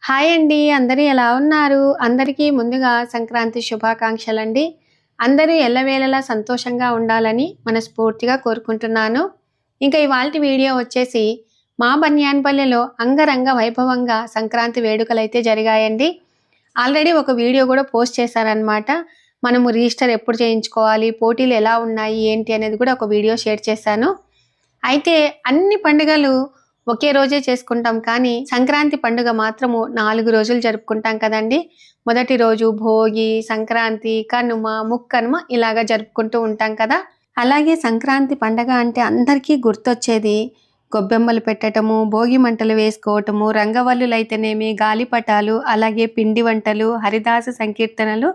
Hi అండి. అందరూ ఎలా ఉన్నారు? అందరికీ ముందుగా సంక్రాంతి శుభాకాంక్షలండి. అందరూ ఎల్లవేళలా సంతోషంగా ఉండాలని మనస్ఫూర్తిగా కోరుకుంటున్నాను. ఇంకా ఇవాల్టి వీడియో వచ్చేసి మా బన్యాన్పల్లెలో అంగరంగ వైభవంగా సంక్రాంతి వేడుకలైతే జరిగాయండి. ఆల్రెడీ ఒక వీడియో కూడా పోస్ట్ చేశారనమాట. మనము రిజిస్టర్ ఎప్పుడు చేయించుకోవాలి, పోటీలు ఎలా ఉన్నాయి, ఏంటి అనేది కూడా ఒక వీడియో షేర్ చేశాను. అయితే అన్ని పండుగలు ఒకే రోజే చేసుకుంటాం, కానీ సంక్రాంతి పండుగ మాత్రము 4 రోజులు జరుపుకుంటాం కదండి. మొదటి రోజు భోగి, సంక్రాంతి, కనుమ, ముక్కనుమ ఇలాగా జరుపుకుంటూ ఉంటాం కదా. అలాగే సంక్రాంతి పండగ అంటే అందరికీ గుర్తొచ్చేది గొబ్బెమ్మలు పెట్టటము, భోగి మంటలు వేసుకోవటము, రంగవల్లులైతేనేమి, గాలిపటాలు, అలాగే పిండి వంటలు, హరిదాస సంకీర్తనలు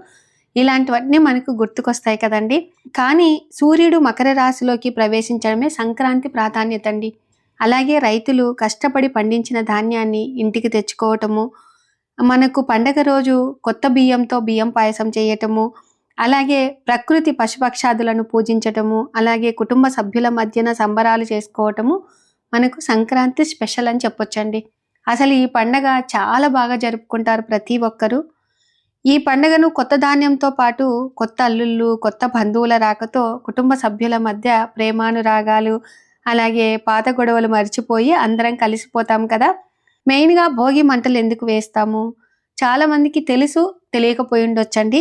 ఇలాంటివన్నీ మనకు గుర్తుకొస్తాయి కదండి. కానీ సూర్యుడు మకర రాశిలోకి ప్రవేశించడమే సంక్రాంతి ప్రాధాన్యత అండి. అలాగే రైతులు కష్టపడి పండించిన ధాన్యాన్ని ఇంటికి తెచ్చుకోవటము, మనకు పండగ రోజు కొత్త బియ్యంతో బియ్యం పాయసం చేయటము, అలాగే ప్రకృతి పశుపక్షాదులను పూజించటము, అలాగే కుటుంబ సభ్యుల మధ్యన సంబరాలు చేసుకోవటము మనకు సంక్రాంతి స్పెషల్ అని చెప్పొచ్చండి. అసలు ఈ పండగ చాలా బాగా జరుపుకుంటారు ప్రతి ఒక్కరూ. ఈ పండుగను కొత్త ధాన్యంతో పాటు కొత్త అల్లుళ్ళు, కొత్త బంధువుల రాకతో కుటుంబ సభ్యుల మధ్య ప్రేమానురాగాలు, అలాగే పాత గొడవలు మర్చిపోయి అందరం కలిసిపోతాం కదా. మెయిన్గా భోగి మంటలు ఎందుకు వేస్తాము, చాలా మందికి తెలుసు, తెలియకపోయి ఉండొచ్చండి.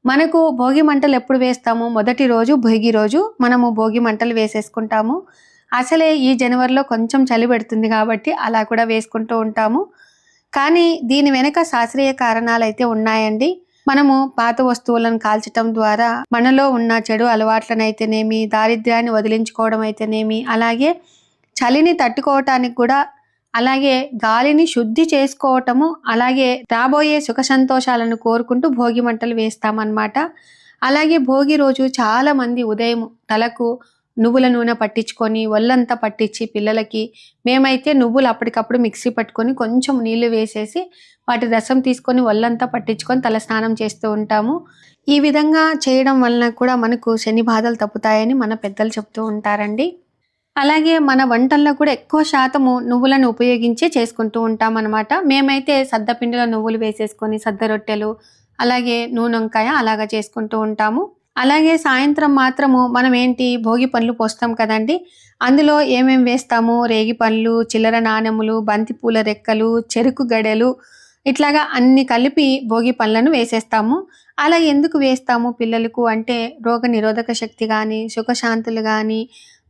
మనకు భోగి మంటలు ఎప్పుడు వేస్తాము, మొదటి రోజు భోగి రోజు మనము భోగి మంటలు వేసేసుకుంటాము. అసలే ఈ జనవరిలో కొంచెం చలి పెడుతుంది కాబట్టి అలా కూడా వేసుకుంటూ ఉంటాము. కానీ దీని వెనక శాస్త్రీయ కారణాలు అయితే ఉన్నాయండి. మనము పాత వస్తువులను కాల్చటం ద్వారా మనలో ఉన్న చెడు అలవాట్లనైతేనేమి, దారిద్ర్యాన్ని వదిలించుకోవడం అయితేనేమి, అలాగే చలిని తట్టుకోవటానికి కూడా, అలాగే గాలిని శుద్ధి చేసుకోవటము, అలాగే రాబోయే సుఖ సంతోషాలను కోరుకుంటూ భోగి మంటలు వేస్తామన్నమాట. అలాగే భోగి రోజు చాలా మంది ఉదయం తలకు నువ్వుల నూనె పట్టించుకొని ఒళ్ళంతా పట్టించి పిల్లలకి, మేమైతే నువ్వులు అప్పటికప్పుడు మిక్సీ పట్టుకొని కొంచెం నీళ్లు వేసేసి వాటి రసం తీసుకొని ఒళ్ళంతా పట్టించుకొని తల స్నానం చేస్తూ ఉంటాము. ఈ విధంగా చేయడం వలన కూడా మనకు శని బాధలు తప్పుతాయని మన పెద్దలు చెప్తూ ఉంటారండి. అలాగే మన వంటల్లో కూడా ఎక్కువ శాతము నువ్వులను ఉపయోగించి చేసుకుంటూ ఉంటాం అన్నమాట. మేమైతే సద్దపిండిలో నువ్వులు వేసేసుకొని సద్ద రొట్టెలు, అలాగే నూనె వంకాయ అలాగా చేసుకుంటూ ఉంటాము. అలాగే సాయంత్రం మాత్రము మనం ఏంటి భోగి పండ్లు పోస్తాం కదండి. అందులో ఏమేం వేస్తాము, రేగి పండ్లు, చిల్లర నాణెములు, బంతిపూల రెక్కలు, చెరుకు గడెలు, ఇట్లాగా అన్ని కలిపి భోగి పండ్లను వేసేస్తాము. అలా ఎందుకు వేస్తాము పిల్లలకు అంటే, రోగ నిరోధక శక్తి కానీ, సుఖశాంతులు కానీ,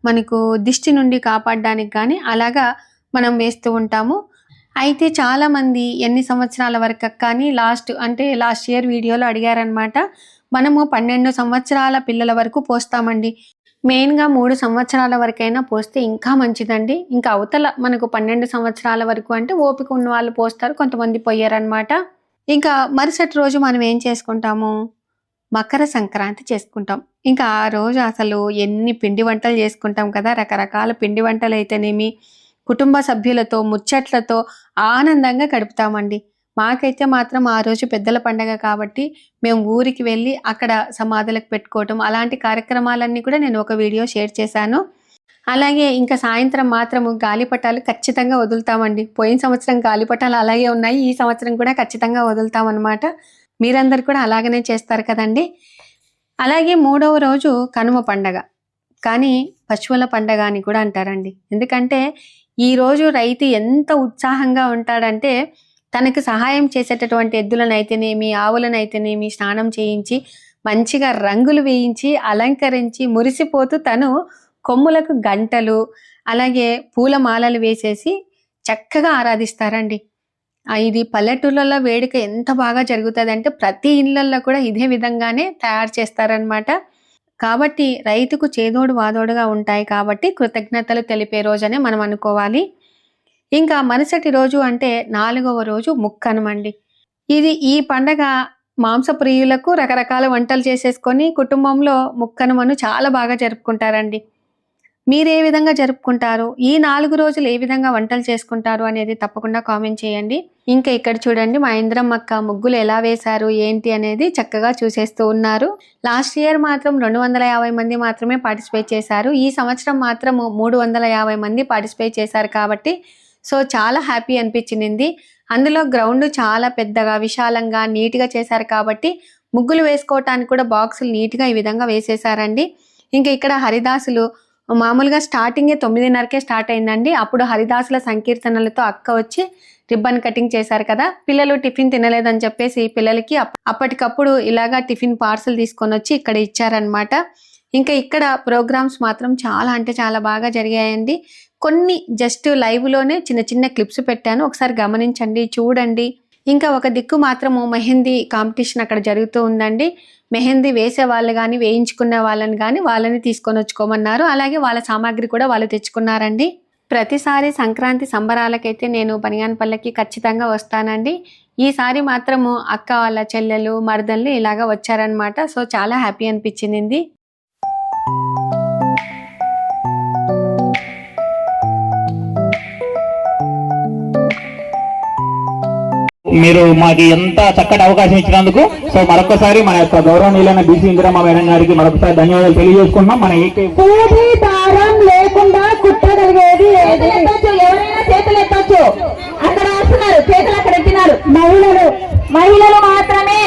మనకు దిష్టి నుండి కాపాడడానికి కానీ అలాగా మనం వేస్తూ ఉంటాము. అయితే చాలామంది ఎన్ని సంవత్సరాల వరకు కానీ లాస్ట్ ఇయర్ వీడియోలో అడిగారనమాట. మనము 12 సంవత్సరాల పిల్లల వరకు పోస్తామండి. మెయిన్గా 3 సంవత్సరాల వరకైనా పోస్తే ఇంకా మంచిదండి. ఇంకా అవతల మనకు 12 సంవత్సరాల వరకు అంటే ఓపిక ఉన్న వాళ్ళు పోస్తారు, కొంతమంది పోయారనమాట. ఇంకా మరుసటి రోజు మనం ఏం చేసుకుంటాము, మకర సంక్రాంతి చేసుకుంటాం. ఇంకా ఆ రోజు అసలు ఎన్ని పిండి వంటలు చేసుకుంటాం కదా. రకరకాల పిండి వంటలు అయితేనేమి, కుటుంబ సభ్యులతో ముచ్చట్లతో ఆనందంగా గడుపుతామండి. మాకైతే మాత్రం ఆ రోజు పెద్దల పండగ కాబట్టి మేము ఊరికి వెళ్ళి అక్కడ సమాధులకు పెట్టుకోవటం, అలాంటి కార్యక్రమాలన్నీ కూడా నేను ఒక వీడియో షేర్ చేశాను. అలాగే ఇంకా సాయంత్రం మాత్రము గాలిపటాలు ఖచ్చితంగా వదులుతామండి. పోయిన సంవత్సరం గాలిపటాలు అలాగే ఉన్నాయి, ఈ సంవత్సరం కూడా ఖచ్చితంగా వదులుతామన్నమాట. మీరందరూ కూడా అలాగనే చేస్తారు కదండి. అలాగే 3వ రోజు కనుమ పండగ, కానీ పశువుల పండగ అని కూడా అంటారండి. ఎందుకంటే ఈరోజు రైతు ఎంత ఉత్సాహంగా ఉంటాడంటే, తనకు సహాయం చేసేటటువంటి ఎద్దులనైతేనేమి, ఆవులనైతేనేమి స్నానం చేయించి మంచిగా రంగులు వేయించి అలంకరించి మురిసిపోతూ తను కొమ్ములకు గంటలు, అలాగే పూలమాలలు వేసేసి చక్కగా ఆరాధిస్తారండి. ఇది పల్లెటూళ్ళలో వేడుక ఎంత బాగా జరుగుతుందంటే ప్రతి ఇళ్ళల్లో కూడా ఇదే విధంగానే తయారు చేస్తారనమాట. కాబట్టి రైతుకు చేదోడు వాదోడుగా ఉంటాయి కాబట్టి కృతజ్ఞతలు తెలిపే రోజనే మనం అనుకోవాలి. ఇంకా మరుసటి రోజు అంటే 4వ రోజు ముక్కనుమండి. ఈ పండగ మాంసప్రియులకు రకరకాల వంటలు చేసేసుకొని కుటుంబంలో ముక్కనుమను చాలా బాగా జరుపుకుంటారండి. మీరే విధంగా జరుపుకుంటారు, ఈ 4 రోజులు ఏ విధంగా వంటలు చేసుకుంటారు అనేది తప్పకుండా కామెంట్ చేయండి. ఇంకా ఇక్కడ చూడండి, మా ఇంద్రమ్మక్క ముగ్గులు ఎలా వేశారు ఏంటి అనేది చక్కగా చూసేస్తూ ఉన్నారు. లాస్ట్ ఇయర్ మాత్రం 250 మంది మాత్రమే పార్టిసిపేట్ చేశారు. ఈ సంవత్సరం మాత్రం 350 మంది పార్టిసిపేట్ చేశారు కాబట్టి సో చాలా హ్యాపీ అనిపించింది. అందులో గ్రౌండ్ చాలా పెద్దగా విశాలంగా నీట్గా చేశారు కాబట్టి ముగ్గులు వేసుకోవటానికి కూడా బాక్సులు నీట్గా ఈ విధంగా వేసేసారండి. ఇంకా ఇక్కడ హరిదాసులు మామూలుగా స్టార్టింగే 9:30కే స్టార్ట్ అయిందండి. అప్పుడు హరిదాసుల సంకీర్తనలతో అక్క వచ్చి రిబ్బన్ కటింగ్ చేశారు కదా. పిల్లలు టిఫిన్ తినలేదని చెప్పేసి పిల్లలకి అప్పటికప్పుడు ఇలాగా టిఫిన్ పార్సల్ తీసుకొని వచ్చి ఇక్కడ ఇచ్చారనమాట. ఇంకా ఇక్కడ ప్రోగ్రామ్స్ మాత్రం చాలా అంటే చాలా బాగా జరిగాయండి. కొన్ని జస్ట్ లైవ్లోనే చిన్న చిన్న క్లిప్స్ పెట్టాను, ఒకసారి గమనించండి, చూడండి. ఇంకా ఒక దిక్కు మాత్రము మెహందీ కాంపిటీషన్ అక్కడ జరుగుతూ ఉందండి. మెహందీ వేసే వాళ్ళు కానీ వేయించుకునే వాళ్ళని కానీ వాళ్ళని తీసుకొని వచ్చుకోమన్నారు. అలాగే వాళ్ళ సామాగ్రి కూడా వాళ్ళు తెచ్చుకున్నారండి. ప్రతిసారి సంక్రాంతి సంబరాలకైతే నేను బనియాన్పల్లెకి ఖచ్చితంగా వస్తానండి. ఈసారి మాత్రము అక్క వాళ్ళ చెల్లెలు మరదళ్ళు ఇలాగా వచ్చారనమాట. సో చాలా హ్యాపీ అనిపించింది. మీరు మాకు ఎంత చక్కటి అవకాశం ఇచ్చినందుకు సో మరొకసారి మన యొక్క గౌరవనీయులైన బీసీ ఇందిరమ్మ మేడం గారికి మరొకసారి ధన్యవాదాలు తెలియజేసుకున్నాం. మన దారం లేకుండా కుట్టగలిగేది ఎవరైనా చేతులు ఎత్తచ్చు. అక్కడ వస్తున్నారు, చేతులు అక్కడ ఎత్తినారు మహిళలు మాత్రమే.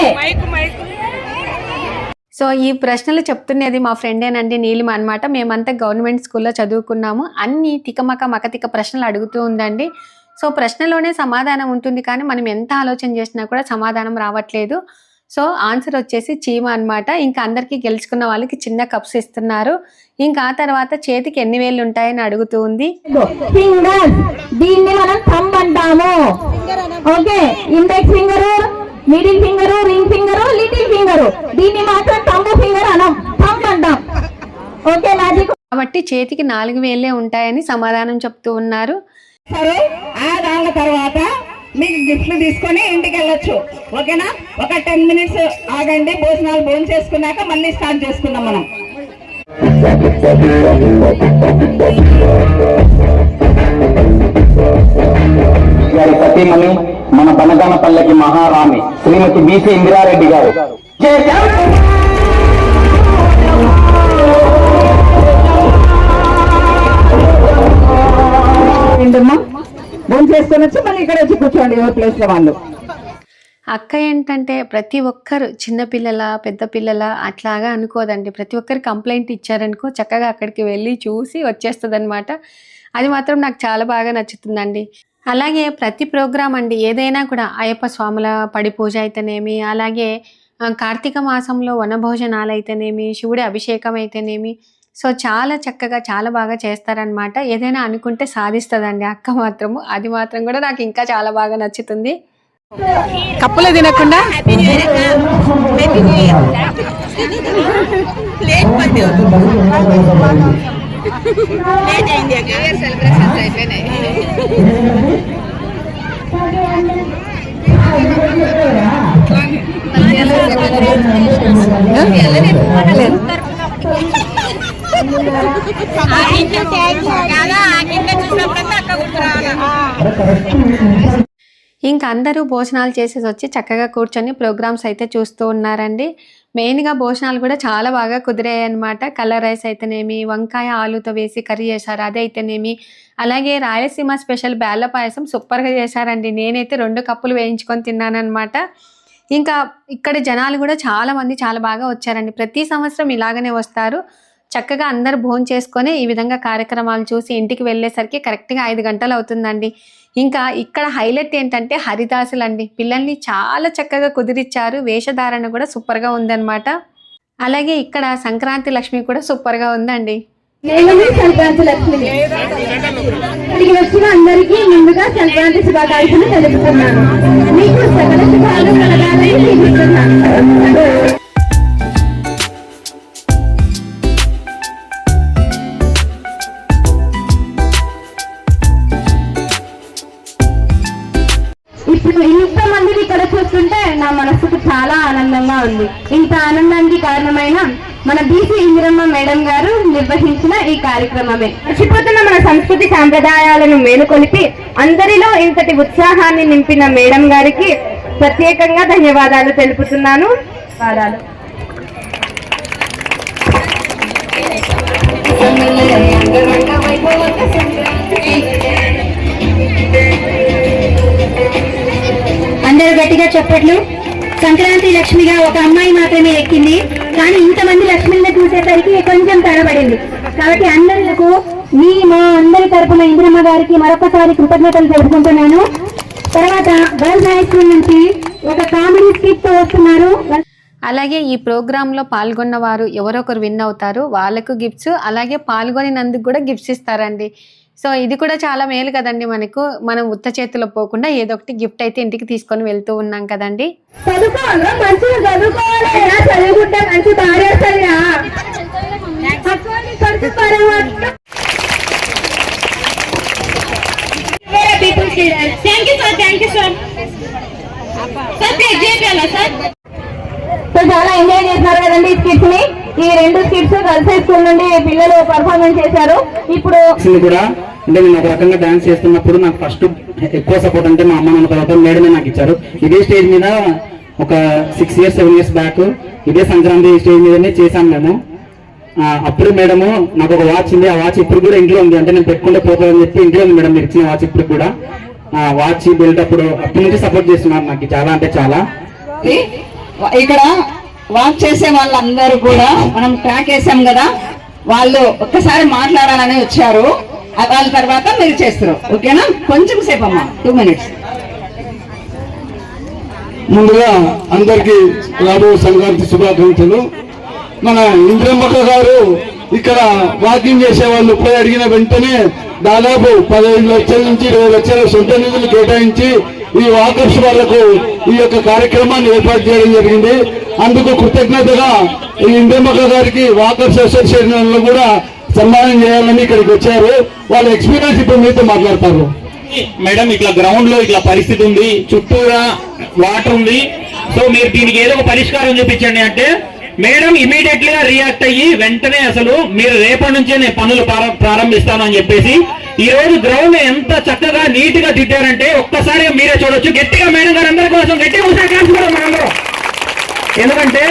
సో ఈ ప్రశ్నలు చెప్తున్నది మా ఫ్రెండేనండి, నీలిమ అనమాట. మేమంతా గవర్నమెంట్ స్కూల్లో చదువుకున్నాము. అన్ని మకతిక ప్రశ్నలు అడుగుతూ ఉందండి. సో ప్రశ్నలోనే సమాధానం ఉంటుంది కానీ మనం ఎంత ఆలోచన చేసినా కూడా సమాధానం రావట్లేదు. సో ఆన్సర్ వచ్చేసి చీమ అనమాట. ఇంకా అందరికీ గెలుచుకున్న వాళ్ళకి చిన్న కప్స్ ఇస్తున్నారు. ఇంకా ఆ తర్వాత చేతికి ఎన్ని వేళ్ళు ఉంటాయని అడుగుతూ ఉంది. దీన్ని మనం థంబ్ అంటాము. Okay, index finger, middle finger, ring finger, little finger. దీన్ని మాత్రం థంబ్ ఫింగర్ అనం, థంబ్ అంటాం. Okay logic. కాబట్టి చేతికి 4 వేళ్ళే ఉంటాయని సమాధానం చెప్తూ ఉన్నారు. సరే, ఆ దాని తర్వాత మీకు గిఫ్ట్లు తీసుకొని ఇంటికి వెళ్ళొచ్చు. ఓకేనా? ఒక 10 మినిట్స్ ఆగండి. భోజనం చేసుకున్నాక మళ్ళీ స్టార్ట్ చేసుకుందాం మనం. సతీమణి మన బనగానపల్లెకి మహారాణి శ్రీమతి బీసీ ఇందిరారెడ్డి గారు. భోజనం చేసుకొని వచ్చి మళ్ళీ ఇక్కడ వచ్చి కూర్చోండి ఎవరి ప్లేస్ లో వాళ్ళు. అక్క ఏంటంటే ప్రతి ఒక్కరు చిన్నపిల్లల పెద్ద పిల్లల అట్లాగా అనుకోదండి. ప్రతి ఒక్కరు కంప్లైంట్ ఇచ్చారనుకో చక్కగా అక్కడికి వెళ్ళి చూసి వచ్చేస్తుంది అనమాట. అది మాత్రం నాకు చాలా బాగా నచ్చుతుందండి. అలాగే ప్రతి ప్రోగ్రాం అండి ఏదైనా కూడా అయ్యప్ప స్వాముల పడి పూజ అయితేనేమి, అలాగే కార్తీక మాసంలో వనభోజనాలు అయితేనేమి, శివుడి అభిషేకం అయితేనేమి, సో చాలా చక్కగా చాలా బాగా చేస్తారనమాట. ఏదైనా అనుకుంటే సాధిస్తుందండి అక్క మాత్రము. అది మాత్రం కూడా నాకు ఇంకా చాలా బాగా నచ్చుతుంది. కప్పులు తినకుండా ఇంకా అందరూ భోజనాలు చేసేసి వచ్చి చక్కగా కూర్చొని ప్రోగ్రామ్స్ అయితే చూస్తూ ఉన్నారండి. మెయిన్గా భోజనాలు కూడా చాలా బాగా కుదిరాయి అనమాట. కలర్ రైస్ అయితేనేమి, వంకాయ ఆలుతో వేసి కర్రీ చేశారు అది అయితేనేమి, అలాగే రాయలసీమ స్పెషల్ బేళ్ళ పాయసం సూపర్గా చేశారండి. నేనైతే 2 కప్పులు వేయించుకొని తిన్నానమాట. ఇంకా ఇక్కడ జనాలు కూడా చాలామంది చాలా బాగా వచ్చారండి. ప్రతి సంవత్సరం ఇలాగనే వస్తారు. చక్కగా అందరు భోజనం చేసుకొని ఈ విధంగా కార్యక్రమాలు చూసి ఇంటికి వెళ్ళేసరికి కరెక్ట్గా 5 గంటలు అవుతుందండి. ఇంకా ఇక్కడ హైలైట్ ఏంటంటే హరిదాసులు అండి. పిల్లల్ని చాలా చక్కగా కుదిరిచ్చారు. వేషధారణ కూడా సూపర్గా ఉందన్నమాట. అలాగే ఇక్కడ సంక్రాంతి లక్ష్మి కూడా సూపర్గా ఉందండి. సంక్రాంతి లక్ష్మి వచ్చిన అందరికీ ముందుగా సంక్రాంతి శుభాకాంక్షలు తెలుపుతున్నాను. మీకు సకల శుభాలు కలగాలని దీవిస్తున్నాను. ఇప్పుడు ఇంతమందిని ఇక్కడ చూస్తుంటే నా మనసుకు చాలా ఆనందంగా ఉంది. ఇంత ఆనందానికి కారణమైన మన బీసీ ఇందిరమ్మ మేడం గారు నిర్వహించిన ఈ కార్యక్రమమే. మర్చిపోతున్న మన సంస్కృతి సాంప్రదాయాలను మేలుకొలిపి అందరిలో ఇంతటి ఉత్సాహాన్ని నింపిన మేడం గారికి ప్రత్యేకంగా ధన్యవాదాలు తెలుపుతున్నాను. ధన్యవాదాలు. అందరూ గట్టిగా చెప్పట్లు. సంక్రాంతి లక్ష్మిగా ఒక అమ్మాయి మాత్రమే ఎక్కింది, కానీ ఇంతమంది లక్ష్మిని చూసేసరికి కొంచెం తడబడింది. కాబట్టి అందరికీ మా అందరి తరపున ఇంద్రమ్మ గారికి మరొకసారి కృతజ్ఞతలు తెలుపుకుంటున్నాను. తర్వాత గర్ల్స్ హై స్కూల్ నుంచి ఒక కామెడీ స్కిట్ తో వస్తున్నారు. అలాగే ఈ ప్రోగ్రాంలో పాల్గొన్న వారు ఎవరొకరు విన్ అవుతారు, వాళ్ళకు గిఫ్ట్స్, అలాగే పాల్గొనినందుకు కూడా గిఫ్ట్స్ ఇస్తారండి. సో ఇది కూడా చాలా మేలు కదండి, మనం ఉత్త చేతిలో పోకుండా ఏదో ఒకటి గిఫ్ట్ అయితే ఇంటికి తీసుకొని వెళ్తూ ఉన్నాం కదండి. చదువుకోవాలి, మంచిగా చదువుకోవాలి, చదువుకుంటే మంచి భార్య వస్తుందిరా. సో చాలా ఎంజాయ్ చేస్తున్నారు కదండి ఈ స్కిట్స్ ని. ఈ 2 స్కిట్స్ గర్ల్స్ హై స్కూల్ నుండి పిల్లలు పర్ఫార్మెన్స్ చేశారు. ఇప్పుడు కూడా అంటే నేను ఒక రకంగా డాన్స్ చేస్తున్నప్పుడు నాకు ఫస్ట్ ఎక్కువ సపోర్ట్ అంటే మా అమ్మ నాన్న, తర్వాత మేడమే నాకు ఇచ్చారు. ఇదే స్టేజ్ మీద ఒక 6 years 7 years బ్యాక్ ఇదే సంక్రాంతి స్టేజ్ మీదనే చేశాను మేము. అప్పుడు మేడము నాకు ఒక వాచ్ ఉంది, ఆ వాచ్ ఇప్పుడు కూడా ఇంట్లో ఉంది. అంటే నేను పెట్టుకుంటే పోతుందని చెప్పి ఇంట్లో ఉంది మేడం, మీరు ఇచ్చిన వాచ్ ఇప్పుడు కూడా. వాచ్ బెల్ట్ అప్పటి నుంచి సపోర్ట్ చేస్తున్నారు నాకు చాలా అంటే చాలా. ఇక్కడ వాక్ చేసే వాళ్ళందరూ కూడా మనం ట్రాక్ వేసాం కదా, వాళ్ళు ఒక్కసారి మాట్లాడాలని వచ్చారు. వాళ్ళ తర్వాత మీరు చేస్తారు, ఓకేనా? కొంచెం సేపు అమ్మా, 2 minutes. ముందుగా అందరికి రాబో సంక్రాంతి శుభాకాంక్షలు. మన ఇంద్రమ్మక్క గారు ఇక్కడ వాకింగ్ చేసే వాళ్ళు పోయి అడిగిన వెంటనే దాదాపు 15 లక్షల నుంచి 20 లక్షల సొంత నిధులు కేటాయించి ఈ వాకర్స్ వాళ్లకు ఈ యొక్క కార్యక్రమాన్ని ఏర్పాటు చేయడం జరిగింది. అందుకు కృతజ్ఞతగా ఈ ఇంద్రమ్మక్క గారికి వాకర్స్ అసోసియేషన్ కూడా సన్మానం చేయాలని ఇక్కడికి వచ్చారు. వాళ్ళ ఎక్స్పీరియన్స్ ఇప్పుడు మీతో మాట్లాడతారు. మేడం ఇట్లా గ్రౌండ్ లో ఇట్లా పరిస్థితి ఉంది, చుట్టూరా వాటర్ ఉంది. సో మీరు దీనికి ఏదో ఒక పరిష్కారం చూపించండి అంటే మేడం ఇమీడియట్ గా రియాక్ట్ అయ్యి వెంటనే అసలు మీరు రేపటి నుంచే నేను పనులు ప్రారంభిస్తాను అని చెప్పేసి ఈ రోజు గ్రౌండ్ ఎంత చక్కగా నీట్ గా దిద్దారంటే ఒక్కసారి మీరే చూడొచ్చు. గట్టిగా మేడం గారు అందరి కోసం గట్టిగా కూడా మనందరం. ఎందుకంటే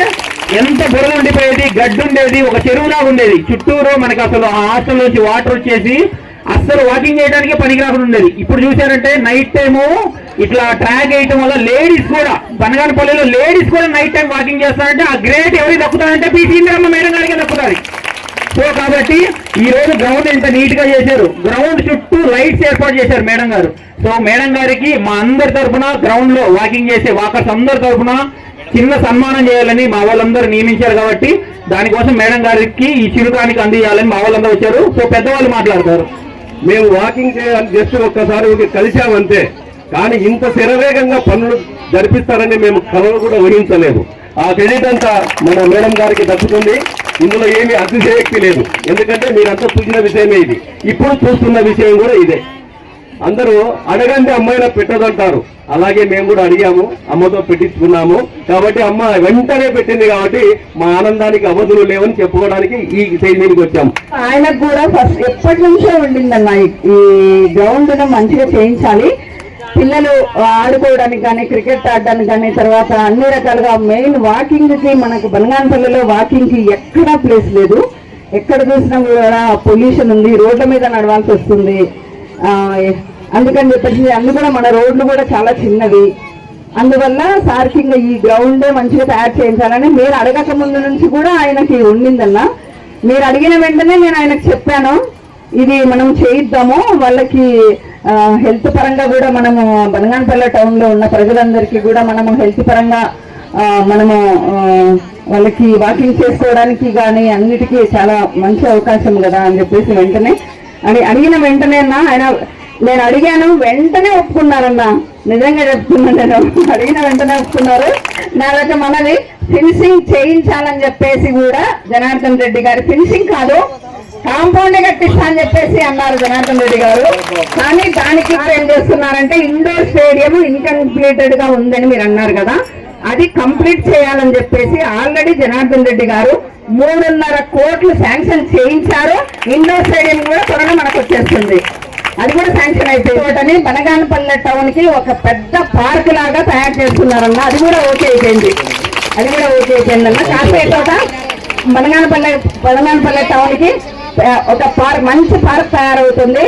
ఎంత బురద ఉండిపోయేది, గడ్డి ఉండేది, ఒక చెరువులాగా ఉండేది చుట్టూరు. మనకి అసలు ఆ హాస్టల్ నుంచి వాటర్ వచ్చేసి అస్సలు వాకింగ్ చేయడానికి పనికి రాకుండా ఉండేది. ఇప్పుడు చూసారంటే నైట్ టైము ఇట్లా ట్రాక్ వేయటం వల్ల లేడీస్ కూడా, బనగానపల్లిలో లేడీస్ కూడా నైట్ టైం వాకింగ్ చేస్తారంటే ఆ గ్రేట్ ఎవరికి దక్కుతారంటే పి ఇంద్రమ్మ మేడం గారికి దక్కుతుంది. సో కాబట్టి ఈ రోజు గ్రౌండ్ ఎంత నీట్ గా చేశారు, గ్రౌండ్ చుట్టూ లైట్స్ ఏర్పాటు చేశారు మేడం గారు. సో మేడం గారికి మా అందరి తరఫున గ్రౌండ్ లో వాకింగ్ చేసే వాకర్స్ అందరి తరఫున చిన్న సన్మానం చేయాలని మా వాళ్ళందరూ నియమించారు. కాబట్టి దానికోసం మేడం గారికి ఈ చిరుకానికి అందియాలని మా వాళ్ళందరూ వచ్చారు. సో పెద్దవాళ్ళు మాట్లాడతారు. మేము వాకింగ్ చేయాలని జస్ట్ ఒక్కసారి కలిసామంతే, కానీ ఇంత శరవేగంగా పనులు జరిపిస్తారని మేము కలలు కూడా ఊహించలేదు. ఆ క్రెడిట్ అంతా మన మేడం గారికి దక్కుతుంది. ఇందులో ఏమీ అతిశయోక్తి లేదు, ఎందుకంటే మీరంతా చూసిన విషయమే ఇది, ఇప్పుడు చూస్తున్న విషయం కూడా ఇదే. అందరూ అడగండి అమ్మాయిలా పెట్టదంటారు, అలాగే మేము కూడా అడిగాము, అమ్మతో పెట్టించుకున్నాము. కాబట్టి అమ్మ వెంటనే పెట్టింది, కాబట్టి మా ఆనందానికి అవధులు లేవని చెప్పుకోవడానికి ఈ స్టేజ్ మీదకి వచ్చాము. ఆయనకు కూడా ఫస్ట్ ఎప్పటి నుంచో ఉండిందన్న ఈ గ్రౌండ్ మంచిగా చేయించాలి, పిల్లలు ఆడుకోవడానికి కానీ క్రికెట్ ఆడడానికి కానీ, తర్వాత అన్ని రకాలుగా మెయిన్ వాకింగ్ కి మనకు బనగానపల్లిలో వాకింగ్ కి ఎక్కడా ప్లేస్ లేదు. ఎక్కడ చూసినా కూడా పొల్యూషన్ ఉంది, రోడ్ల మీద నడవాల్సి వస్తుంది. అందుకని చెప్పేసి అన్ని కూడా మన రోడ్లు కూడా చాలా చిన్నవి. అందువల్ల సార్కి ఇంకా ఈ గ్రౌండే మంచిగా తయారు చేయించాలని మీరు అడగక ముందు నుంచి కూడా ఆయనకి ఉండిందన్న. మీరు అడిగిన వెంటనే నేను ఆయనకు చెప్పాను, ఇది మనం చేయిద్దాము, వాళ్ళకి హెల్త్ పరంగా కూడా మనము బనగానపల్లి టౌన్ లో ఉన్న ప్రజలందరికీ కూడా మనము హెల్త్ పరంగా మనము వాళ్ళకి వాకింగ్ చేసుకోవడానికి కానీ అన్నిటికీ చాలా మంచి అవకాశం కదా అని చెప్పేసి వెంటనే అడిగిన వెంటనే ఆయన, నేను అడిగాను వెంటనే ఒప్పుకున్నారన్నా, నిజంగా చెప్తున్నాను, నేను అడిగిన వెంటనే ఒప్పుకున్నారు. నా దగ్గర మనది ఫినిషింగ్ చేయించాలని చెప్పేసి కూడా జనార్దన్ రెడ్డి గారు, ఫినిషింగ్ కాదు కాంపౌండ్ కట్టిస్తా అని చెప్పేసి అన్నారు జనార్దన్ రెడ్డి గారు. కానీ దానికి ఏం చేస్తున్నారంటే ఇండోర్ స్టేడియం ఇన్కంప్లీటెడ్ గా ఉందని మీరు అన్నారు కదా, అది కంప్లీట్ చేయాలని చెప్పేసి ఆల్రెడీ జనార్దన్ రెడ్డి గారు 3.5 కోట్లు శాంక్షన్ చేయించారు. ఇండోర్ స్టేడియం కూడా త్వరగా మనకు వచ్చేస్తుంది, అది కూడా శాంక్షన్ అయిపోయి బనగానపల్లి టౌన్ కి ఒక పెద్ద పార్క్ లాగా తయారు చేస్తున్నారన్న, అది కూడా ఓకే అయిపోయింది అన్న. కాసేపు బనగానపల్లి టౌన్ కి ఒక మంచి పార్క్ తయారవుతుంది.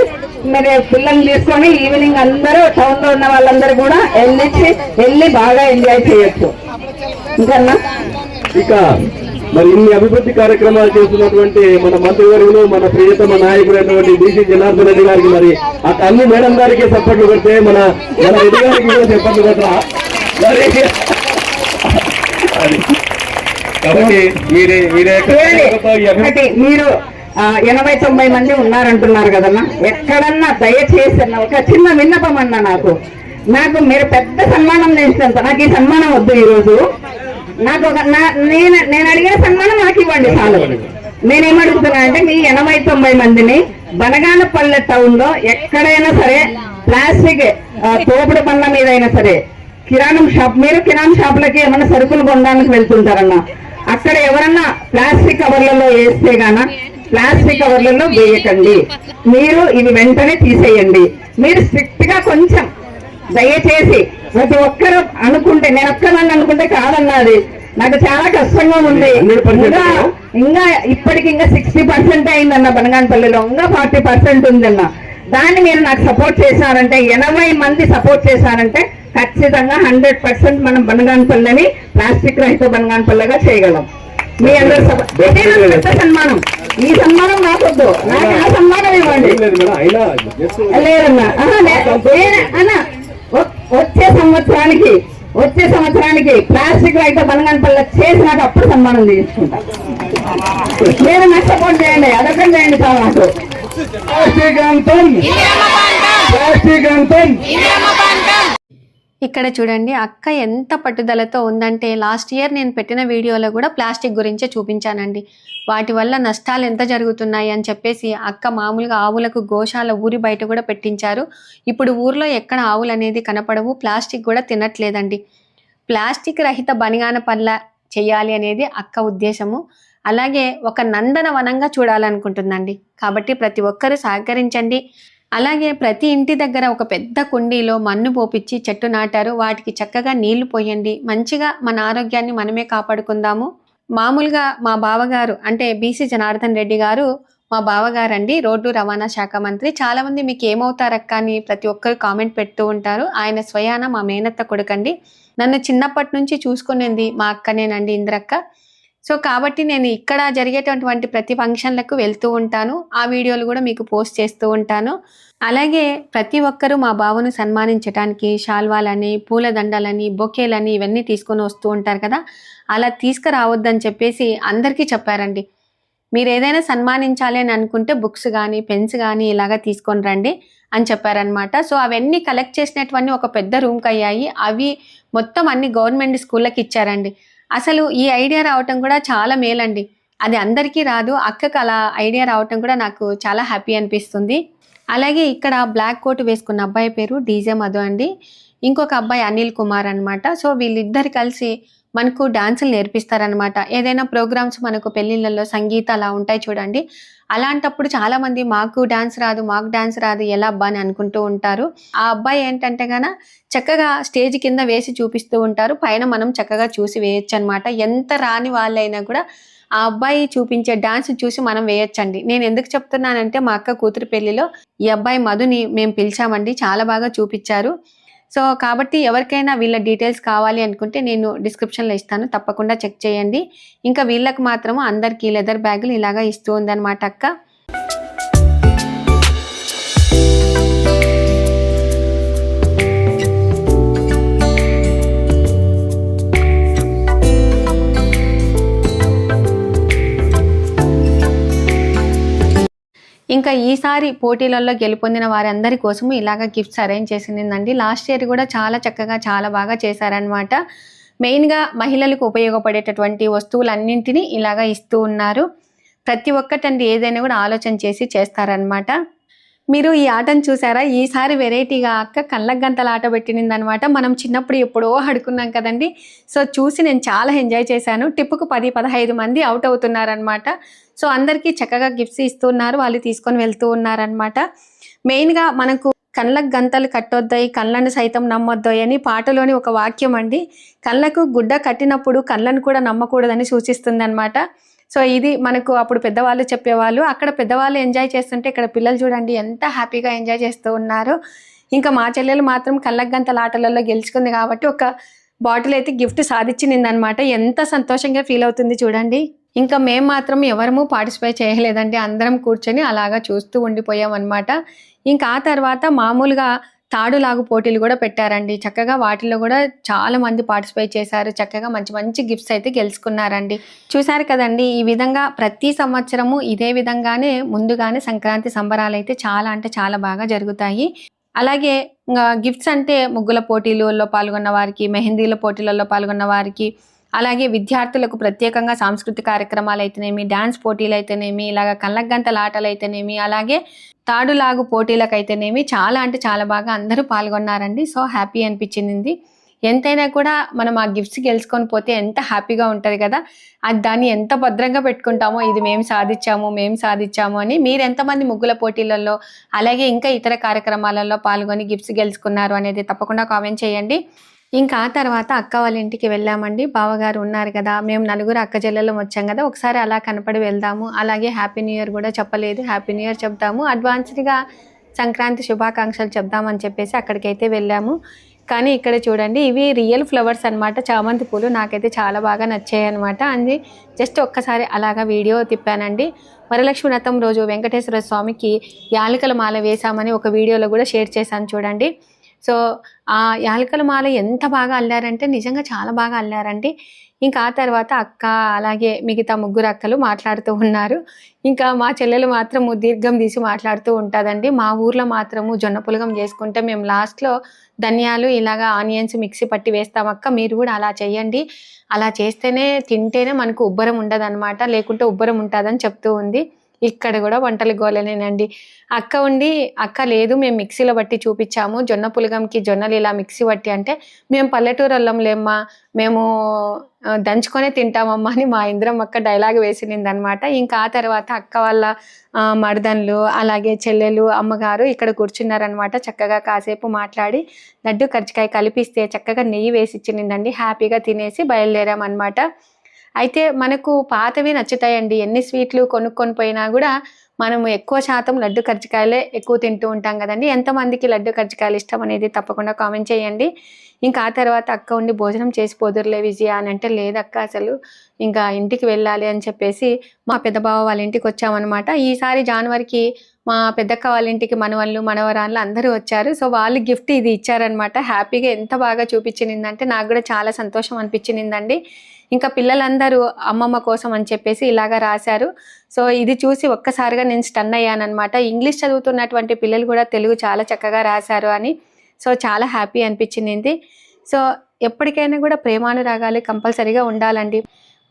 మీరు పిల్లల్ని తీసుకొని ఈవినింగ్ అందరూ టౌన్ లో ఉన్న వాళ్ళందరూ కూడా వెళ్ళి బాగా ఎంజాయ్ చేయొచ్చు. ఇంకా ఇక మరి ఇన్ని అభివృద్ధి కార్యక్రమాలు చేస్తున్నటువంటి మన మంత్రివర్యులు, మన ప్రియతమ నాయకుడైనటువంటి బీసీ జనార్దన్ రెడ్డి గారికి మరి అన్ని మేడం గారికి సపోర్ట్లు పెడితే మన రెడ్డి గారికి కూడా సపోర్ట్లు పెట్టరా. కాబట్టి మీరు 80-90 మంది ఉన్నారంటున్నారు కదన్నా. ఎక్కడన్నా దయచేసి ఒక చిన్న విన్నపం అన్నా, నాకు మీరు పెద్ద సన్మానం చేసినంత నాకు ఈ సన్మానం వద్దు. ఈ రోజు నాకు నేను అడిగిన సన్మానం నాకు ఇవ్వండి చాలు. నేనేమడుగుతున్నా అంటే మీ 80-90 మందిని బనగానపల్లె టౌన్ లో ఎక్కడైనా సరే ప్లాస్టిక్ తోపుడు బండ్ల మీద అయినా సరే మీరు కిరాణం షాపులకి ఏమన్నా సరుకులు కొనడానికి వెళ్తుంటారన్నా, అక్కడ ఎవరన్నా ప్లాస్టిక్ కవర్లలో వేస్తే గాన ప్లాస్టిక్ కవర్లలో వేయకండి. మీరు ఇవి వెంటనే తీసేయండి. మీరు స్ట్రిక్ట్ గా కొంచెం దయచేసి ప్రతి ఒక్కరు అనుకుంటే, నేను ఒక్కదాన్ని అనుకుంటే కాదన్నది, నాకు చాలా కష్టంగా ఉంది. ఇంకా ఇప్పటికి ఇంకా 60% అయిందన్న బనగానపల్లిలో, ఇంకా 40% ఉందన్న. దాన్ని మీరు నాకు సపోర్ట్ చేశారంటే, 80 మంది సపోర్ట్ చేశారంటే ఖచ్చితంగా 100% మనం బనగానపల్లిని ప్లాస్టిక్ రహిత బనగానపల్లిగా చేయగలం. మీ అందరూ పెద్ద సన్మానం. ఈ సన్మానం నాకొద్దు, నాకు ఆ సన్మానం ఇవ్వండి. లేదన్నా అన్నా, వచ్చే సంవత్సరానికి ప్లాస్టిక్ రహిత బనగానపల్లి చేసి నాకు అప్పుడు సన్మానం తీసుకుంటా. మీరు నాకు సపోర్ట్ చేయండి, అదొకటి చేయండి చాలు నాకు. ఇక్కడ చూడండి అక్క ఎంత పట్టుదలతో ఉందంటే, లాస్ట్ ఇయర్ నేను పెట్టిన వీడియోలో కూడా ప్లాస్టిక్ గురించే చూపించానండి. వాటి వల్ల నష్టాలు ఎంత జరుగుతున్నాయి అని చెప్పేసి అక్క మామూలుగా ఆవులకు గోశాల ఊరి బయట కూడా పెట్టించారు. ఇప్పుడు ఊర్లో ఎక్కడ ఆవులు అనేది కనపడవు, ప్లాస్టిక్ కూడా తినట్లేదండి. ప్లాస్టిక్ రహిత బనగానపల్లె చేయాలి అనేది అక్క ఉద్దేశము. అలాగే ఒక నందనవనంగా చూడాలనుకుంటుందండి. కాబట్టి ప్రతి ఒక్కరూ సహకరించండి. అలాగే ప్రతి ఇంటి దగ్గర ఒక పెద్ద కుండీలో మన్ను పోపిచ్చి చెట్టు నాటారు. వాటికి చక్కగా నీళ్లు పోయండి. మంచిగా మన ఆరోగ్యాన్ని మనమే కాపాడుకుందాము. మామూలుగా మా బావగారు అంటే బీసీ జనార్దన్ రెడ్డి గారు మా బావగారు అండి, రోడ్డు రవాణా శాఖ మంత్రి. చాలా మంది మీకు ఏమవుతారక్క అని ప్రతి ఒక్కరు కామెంట్ పెడుతూ ఉంటారు. ఆయన స్వయాన మా మేనత్త కొడుకండి. నన్ను చిన్నప్పటి నుంచి చూసుకునేది మా అక్కనేనండి, ఇంద్రక్క. సో కాబట్టి నేను ఇక్కడ జరిగేటటువంటి ప్రతి ఫంక్షన్లకు వెళ్తూ ఉంటాను. ఆ వీడియోలు కూడా మీకు పోస్ట్ చేస్తూ ఉంటాను. అలాగే ప్రతి ఒక్కరూ మా బావను సన్మానించడానికి శాల్వాలని, పూలదండలని, బొకేలని ఇవన్నీ తీసుకొని వస్తూ ఉంటారు కదా. అలా తీసుకురావద్దని చెప్పేసి అందరికీ చెప్పారండి. మీరు ఏదైనా సన్మానించాలి అని అనుకుంటే బుక్స్ కానీ పెన్స్ కానీ ఇలాగా తీసుకొని రండి అని చెప్పారనమాట. సో అవన్నీ కలెక్ట్ చేసినటువంటి ఒక పెద్ద రూమ్కి అయ్యాయి. అవి మొత్తం అన్ని గవర్నమెంట్ స్కూళ్ళకి ఇచ్చారండి. అసలు ఈ ఐడియా రావటం కూడా చాలా మేలండి. అది అందరికీ రాదు. అక్కకు అలా ఐడియా రావటం కూడా నాకు చాలా హ్యాపీ అనిపిస్తుంది. అలాగే ఇక్కడ బ్లాక్ కోట్ వేసుకున్న అబ్బాయి పేరు డీజే మధు అండి. ఇంకొక అబ్బాయి అనిల్ కుమార్ అనమాట. సో వీళ్ళిద్దరు కలిసి మనకు డాన్సులు నేర్పిస్తారనమాట. ఏదైనా ప్రోగ్రామ్స్ మనకు పెళ్ళిళ్ళల్లో సంగీత అలా ఉంటాయి చూడండి. అలాంటప్పుడు చాలా మంది మాకు డాన్స్ రాదు ఎలా అబ్బా అని అనుకుంటూ ఉంటారు. ఆ అబ్బాయి ఏంటంటే గన చక్కగా స్టేజ్ కింద వేసి చూపిస్తూ ఉంటారు. పైన మనం చక్కగా చూసి వేయొచ్చు అనమాట. ఎంత రాని వాళ్ళైనా కూడా ఆ అబ్బాయి చూపించే డాన్స్ చూసి మనం వేయొచ్చండి. నేను ఎందుకు చెప్తున్నానంటే మా అక్క కూతురు పెళ్లిలో ఈ అబ్బాయి మధుని మేము పిలిచామండి. చాలా బాగా చూపించారు. సో కాబట్టి ఎవరికైనా వీళ్ళ డీటెయిల్స్ కావాలి అనుకుంటే నేను డిస్క్రిప్షన్లో ఇస్తాను, తప్పకుండా చెక్ చేయండి. ఇంకా వీళ్ళకి మాత్రము అందరికీ లెదర్ బ్యాగులు ఇలాగా ఇస్తూ ఉందన్నమాట అక్క. ఇంకా ఈసారి పోటీలలో గెలుపొందిన వారందరి కోసము ఇలాగ గిఫ్ట్స్ అరేంజ్ చేసిందండి. లాస్ట్ ఇయర్ కూడా చాలా చక్కగా చాలా బాగా చేశారనమాట. మెయిన్గా మహిళలకు ఉపయోగపడేటటువంటి వస్తువులన్నింటినీ ఇలాగా ఇస్తూ ఉన్నారు. ప్రతి ఒక్కటండి ఏదైనా కూడా ఆలోచన చేసి చేస్తారనమాట. మీరు ఈ ఆటను చూసారా? ఈసారి వెరైటీగా అక్క కళ్ళకు గంతల ఆట పెట్టిందనమాట. మనం చిన్నప్పుడు ఎప్పుడో ఆడుకున్నాం కదండి. సో చూసి నేను చాలా ఎంజాయ్ చేశాను. టిప్పుకు 10-15 మంది అవుట్ అవుతున్నారనమాట. సో అందరికీ చక్కగా గిఫ్ట్స్ ఇస్తున్నారు, వాళ్ళు తీసుకొని వెళ్తూ ఉన్నారనమాట. మెయిన్గా మనకు కళ్ళకు గంతలు కట్టొద్దాయి, కళ్ళను సైతం నమ్మొద్దాయి అని పాటలోని ఒక వాక్యం అండి. కళ్ళకు గుడ్డ కట్టినప్పుడు కళ్ళను కూడా నమ్మకూడదని సూచిస్తుంది అనమాట. సో ఇది మనకు అప్పుడు పెద్దవాళ్ళు చెప్పేవాళ్ళు, అక్కడ పెద్దవాళ్ళు ఎంజాయ్ చేస్తుంటే ఇక్కడ పిల్లలు చూడండి ఎంత హ్యాపీగా ఎంజాయ్ చేస్తూ ఉన్నారు. ఇంకా మా చెల్లెలు మాత్రం కళ్ళగంతల ఆటలలో గెలుచుకుంది కాబట్టి ఒక బాటిల్ అయితే గిఫ్ట్ సాధించింది అనమాట. ఎంత సంతోషంగా ఫీల్ అవుతుంది చూడండి. ఇంకా మేము మాత్రం ఎవరము పార్టిసిపేట్ చేయలేదండి, అందరం కూర్చొని అలాగా చూస్తూ ఉండిపోయాం అనమాట. ఇంకా ఆ తర్వాత మామూలుగా తాడులాగు పోటీలు కూడా పెట్టారండి. చక్కగా వాటిల్లో కూడా చాలా మంది పార్టిసిపేట్ చేశారు. చక్కగా మంచి మంచి గిఫ్ట్స్ అయితే గెలుచుకున్నారండి. చూసారు కదండి, ఈ విధంగా ప్రతి సంవత్సరము ఇదే విధంగానే ముందుగానే సంక్రాంతి సంబరాలు అయితే చాలా అంటే చాలా బాగా జరుగుతాయి. అలాగే గిఫ్ట్స్ అంటే ముగ్గుల పోటీలలో పాల్గొన్న వారికి, మెహందీల పోటీలలో పాల్గొన్న వారికి, అలాగే విద్యార్థులకు ప్రత్యేకంగా సాంస్కృతిక కార్యక్రమాలు అయితేనేమి, డాన్స్ పోటీలు అయితేనేమి, ఇలాగ కళ్ళగంతల ఆటలు అయితేనేమి, అలాగే తాడులాగు పోటీలకు అయితేనేమి చాలా అంటే చాలా బాగా అందరూ పాల్గొన్నారండి. సో హ్యాపీ అనిపించింది. ఎంతైనా కూడా మనం ఆ గిఫ్ట్స్ గెలుచుకొని పోతే ఎంత హ్యాపీగా ఉంటుంది కదా, అది దాన్ని ఎంత భద్రంగా పెట్టుకుంటామో, ఇది మేము సాధించాము అని. మీరు ఎంతమంది ముగ్గుల పోటీలలో అలాగే ఇంకా ఇతర కార్యక్రమాలలో పాల్గొని గిఫ్ట్స్ గెలుచుకున్నారు అనేది తప్పకుండా కామెంట్ చేయండి. ఇంకా ఆ తర్వాత అక్క వాళ్ళ ఇంటికి వెళ్ళామండి. బావగారు ఉన్నారు కదా, మేము నలుగురు అక్క చెల్లెళ్ళం వచ్చాం కదా, ఒకసారి అలా కనపడి వెళ్దాము. అలాగే హ్యాపీ న్యూ ఇయర్ కూడా చెప్పలేదు, హ్యాపీ న్యూ ఇయర్ చెప్తాము, అడ్వాన్స్డ్గా సంక్రాంతి శుభాకాంక్షలు చెప్దామని చెప్పేసి అక్కడికైతే వెళ్ళాము. కానీ ఇక్కడ చూడండి, ఇవి రియల్ ఫ్లవర్స్ అనమాట, చామంతి పూలు. నాకైతే చాలా బాగా నచ్చాయి అనమాట. అది జస్ట్ ఒక్కసారి అలాగా వీడియో తిప్పానండి. వరలక్ష్మి వ్రతం రోజు వెంకటేశ్వర స్వామికి యాలకుల మాల వేశామని ఒక వీడియోలో కూడా షేర్ చేశాను చూడండి. సో ఆ యాలకుల మాల ఎంత బాగా అల్లారంటే నిజంగా చాలా బాగా అల్లారండి. ఇంకా ఆ తర్వాత అక్క అలాగే మిగతా ముగ్గురు అక్కలు మాట్లాడుతూ ఉన్నారు. ఇంకా మా చెల్లెలు మాత్రము దీర్ఘం తీసి మాట్లాడుతూ ఉంటుందండి. మా ఊర్లో మాత్రము జొన్న పులగం చేసుకుంటే మేము లాస్ట్లో ధనియాలు ఇలాగా ఆనియన్స్ మిక్సీ పట్టి వేస్తాం అక్క, మీరు కూడా అలా చేయండి, అలా చేస్తేనే తింటేనే మనకు ఉబ్బరం ఉండదన్నమాట, లేకుంటే ఉబ్బరం ఉంటుందని చెప్తూ ఉంది. ఇక్కడ కూడా వంటలు గోలనేనండి. అక్క ఉండి, అక్క లేదు మేము మిక్సీలో బట్టి చూపించాము, జొన్న పులగంకి జొన్నలు ఇలా మిక్సీ పట్టి అంటే, మేము పల్లెటూరు వాళ్ళంలేమ్మా, మేము దంచుకొనే తింటామమ్మా అని మా ఇంద్రం అక్క డైలాగ్ వేసింది అనమాట. ఇంకా ఆ తర్వాత అక్క వాళ్ళ మరదన్లు అలాగే చెల్లెలు అమ్మగారు ఇక్కడ కూర్చున్నారనమాట. చక్కగా కాసేపు మాట్లాడి లడ్డు కర్జికాయ కలిపిస్తే చక్కగా నెయ్యి వేసి ఇచ్చిందండి. హ్యాపీగా తినేసి బయలుదేరామన్నమాట. అయితే మనకు పాతవి నచ్చుతాయండి, ఎన్ని స్వీట్లు కొనుక్కొని పోయినా కూడా మనం ఎక్కువ శాతం లడ్డు కర్జికాయలే ఎక్కువ తింటూ ఉంటాం కదండి. ఎంతమందికి లడ్డు కర్జికాయలు ఇష్టం అనేది తప్పకుండా కామెంట్ చేయండి. ఇంకా ఆ తర్వాత అక్క ఉండి భోజనం చేసి పోదురులే విజయ అని అంటే, లేదక్క అసలు ఇంకా ఇంటికి వెళ్ళాలి అని చెప్పేసి మా పెద్ద బావ వాళ్ళ ఇంటికి వచ్చామన్నమాట. ఈసారి జనవరికి మా పెద్దక్క వాళ్ళ ఇంటికి మనవళ్ళు మనవరాళ్ళు అందరూ వచ్చారు. సో వాళ్ళు గిఫ్ట్ ఇది ఇచ్చారనమాట. హ్యాపీగా ఎంత బాగా చూపించిందంటే నాకు కూడా చాలా సంతోషం అనిపించిందండి. ఇంకా పిల్లలందరూ అమ్మమ్మ కోసం అని చెప్పేసి ఇలాగా రాశారు. సో ఇది చూసి ఒక్కసారిగా నేను స్టన్ అయ్యానమాట. ఇంగ్లీష్ చదువుతున్నటువంటి పిల్లలు కూడా తెలుగు చాలా చక్కగా రాశారు అని. సో చాలా హ్యాపీ అనిపించింది. సో ఎప్పటికైనా కూడా ప్రేమానురాగాలు కంపల్సరీగా ఉండాలండి.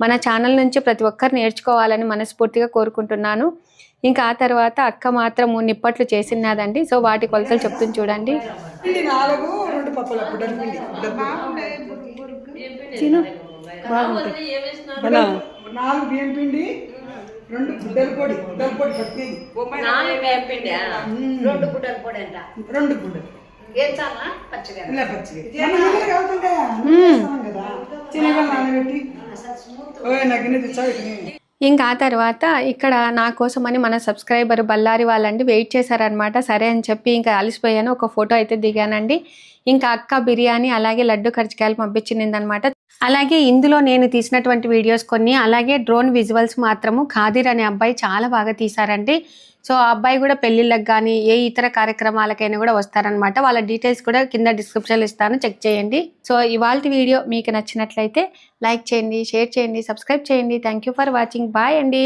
మన ఛానల్ నుంచి ప్రతి ఒక్కరు నేర్చుకోవాలని మనస్ఫూర్తిగా కోరుకుంటున్నాను. ఇంకా ఆ తర్వాత అక్క మాత్రము నిప్పట్లు చేసినదండి. సో వాటి కొలతలు చెప్తుంది చూడండి. బాగుంటాయి. 4 బియ్యం పిండి, 2 గుడ్డల పొడి, గుడ్డల పొడి పట్టింది, 2 గుడ్డల పొడి అంట, 2 గుడ్డలు ఇలా పచ్చిగా చిన్నగా నానబెట్టి నగ్గిన తెచ్చావు. ఇంకా ఆ తర్వాత ఇక్కడ నా కోసమని మన సబ్స్క్రైబర్ బళ్ళారి వాళ్ళండి వెయిట్ చేశారనమాట. సరే అని చెప్పి ఇంకా అలసిపోయాను, ఒక ఫోటో అయితే దిగానండి. ఇంకా అక్క బిర్యానీ అలాగే లడ్డు కర్జికాయలు పంపించింది అనమాట. అలాగే ఇందులో నేను తీసినటువంటి వీడియోస్ కొన్ని, అలాగే డ్రోన్ విజువల్స్ మాత్రము ఖాదీర్ అనే అబ్బాయి చాలా బాగా తీశారండి. సో ఆ అబ్బాయి కూడా పెళ్ళిళ్ళకి కానీ ఏ ఇతర కార్యక్రమాలకైనా కూడా వస్తారనమాట. వాళ్ళ డీటెయిల్స్ కూడా కింద డిస్క్రిప్షన్లో ఇస్తాను, చెక్ చేయండి. సో ఇవాళ వీడియో మీకు నచ్చినట్లయితే లైక్ చేయండి, షేర్ చేయండి, సబ్స్క్రైబ్ చేయండి. Thank you for watching. Bye అండి.